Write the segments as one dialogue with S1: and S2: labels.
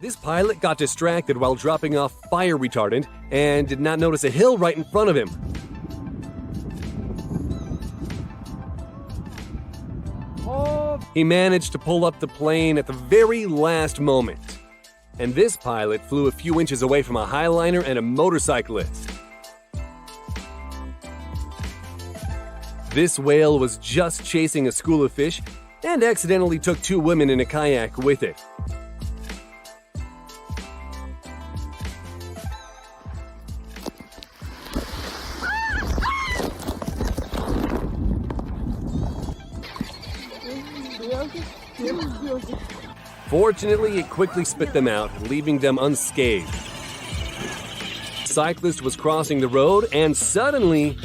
S1: This pilot got distracted while dropping off fire retardant and did not notice a hill right in front of him. He managed to pull up the plane at the very last moment. And this pilot flew a few inches away from a highliner and a motorcyclist. This whale was just chasing a school of fish and accidentally took two women in a kayak with it. Fortunately, it quickly spit them out, leaving them unscathed. The cyclist was crossing the road, and suddenly,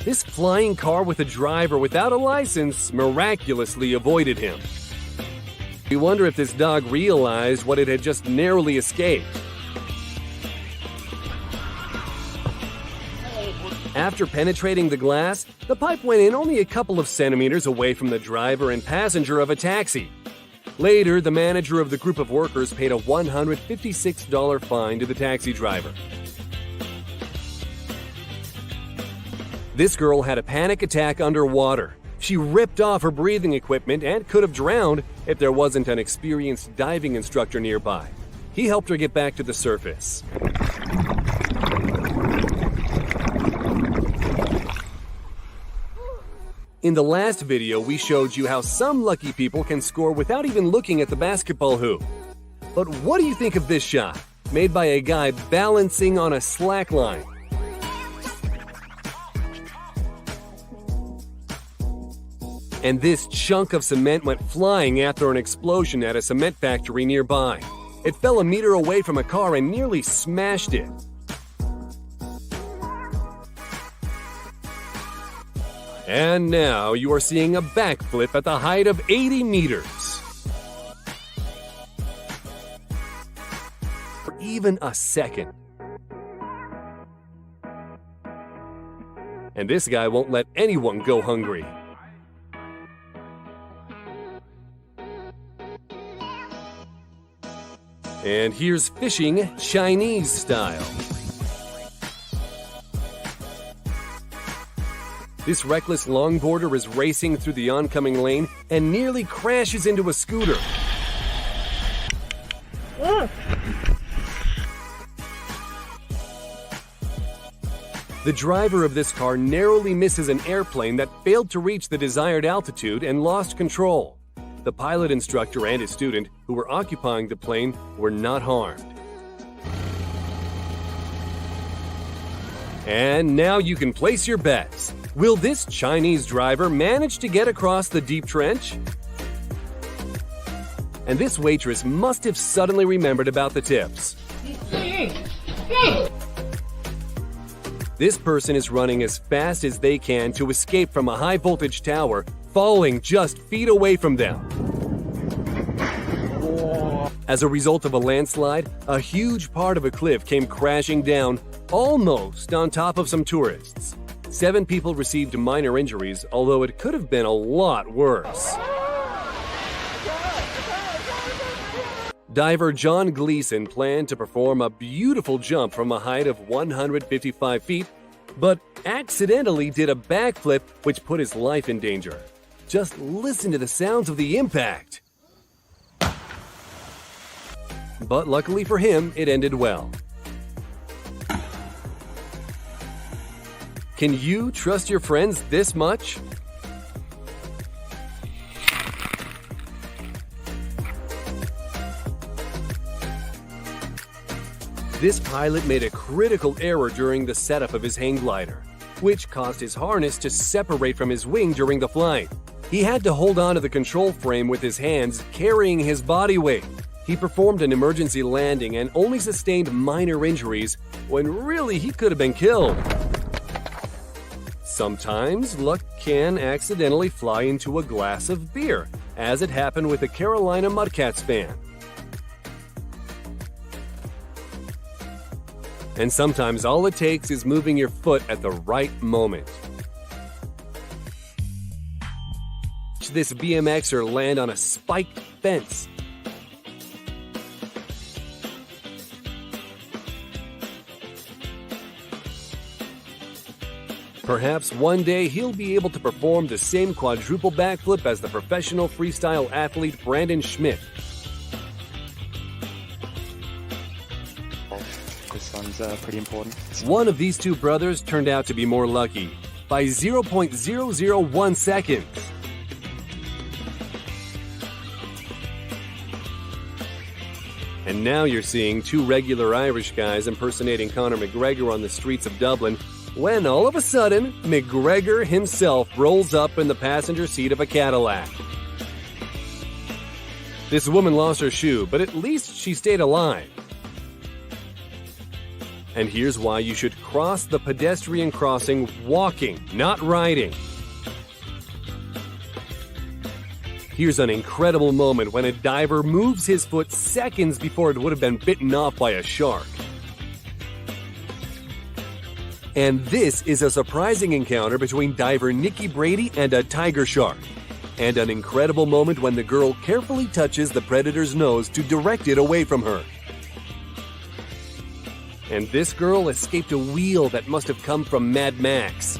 S1: this flying car with a driver without a license miraculously avoided him. We wonder if this dog realized what it had just narrowly escaped. After penetrating the glass, the pipe went in only a couple of centimeters away from the driver and passenger of a taxi. Later, the manager of the group of workers paid a $156 fine to the taxi driver. This girl had a panic attack underwater. She ripped off her breathing equipment and could have drowned if there wasn't an experienced diving instructor nearby. He helped her get back to the surface. In the last video, we showed you how some lucky people can score without even looking at the basketball hoop. But what do you think of this shot, made by a guy balancing on a slack line? And this chunk of cement went flying after an explosion at a cement factory nearby. It fell a meter away from a car and nearly smashed it. And now you are seeing a backflip at the height of 80 meters. For even a second. And this guy won't let anyone go hungry. And here's fishing Chinese style. This reckless longboarder is racing through the oncoming lane and nearly crashes into a scooter. The driver of this car narrowly misses an airplane that failed to reach the desired altitude and lost control. The pilot instructor and his student, who were occupying the plane, were not harmed. And now you can place your bets. Will this Chinese driver manage to get across the deep trench? And this waitress must have suddenly remembered about the tips. This person is running as fast as they can to escape from a high-voltage tower, falling just feet away from them. As a result of a landslide, a huge part of a cliff came crashing down, almost on top of some tourists. 7 people received minor injuries, although it could have been a lot worse. Diver John Gleason planned to perform a beautiful jump from a height of 155 feet, but accidentally did a backflip which put his life in danger. Just listen to the sounds of the impact. But luckily for him, it ended well. Can you trust your friends this much? This pilot made a critical error during the setup of his hang glider, which caused his harness to separate from his wing during the flight. He had to hold on to the control frame with his hands, carrying his body weight. He performed an emergency landing and only sustained minor injuries when really he could have been killed. Sometimes luck can accidentally fly into a glass of beer, as it happened with a Carolina Mudcats fan. And sometimes all it takes is moving your foot at the right moment. Watch this BMXer land on a spiked fence. Perhaps one day he'll be able to perform the same quadruple backflip as the professional freestyle athlete Brandon Schmidt.
S2: This one's pretty important.
S1: One of these two brothers turned out to be more lucky, by 0.001 seconds. And now you're seeing two regular Irish guys impersonating Conor McGregor on the streets of Dublin, when all of a sudden, McGregor himself rolls up in the passenger seat of a Cadillac. This woman lost her shoe, but at least she stayed alive. And here's why you should cross the pedestrian crossing walking, not riding. Here's an incredible moment when a diver moves his foot seconds before it would have been bitten off by a shark. And this is a surprising encounter between diver Nikki Brady and a tiger shark. And an incredible moment when the girl carefully touches the predator's nose to direct it away from her. And this girl escaped a wheel that must have come from Mad Max.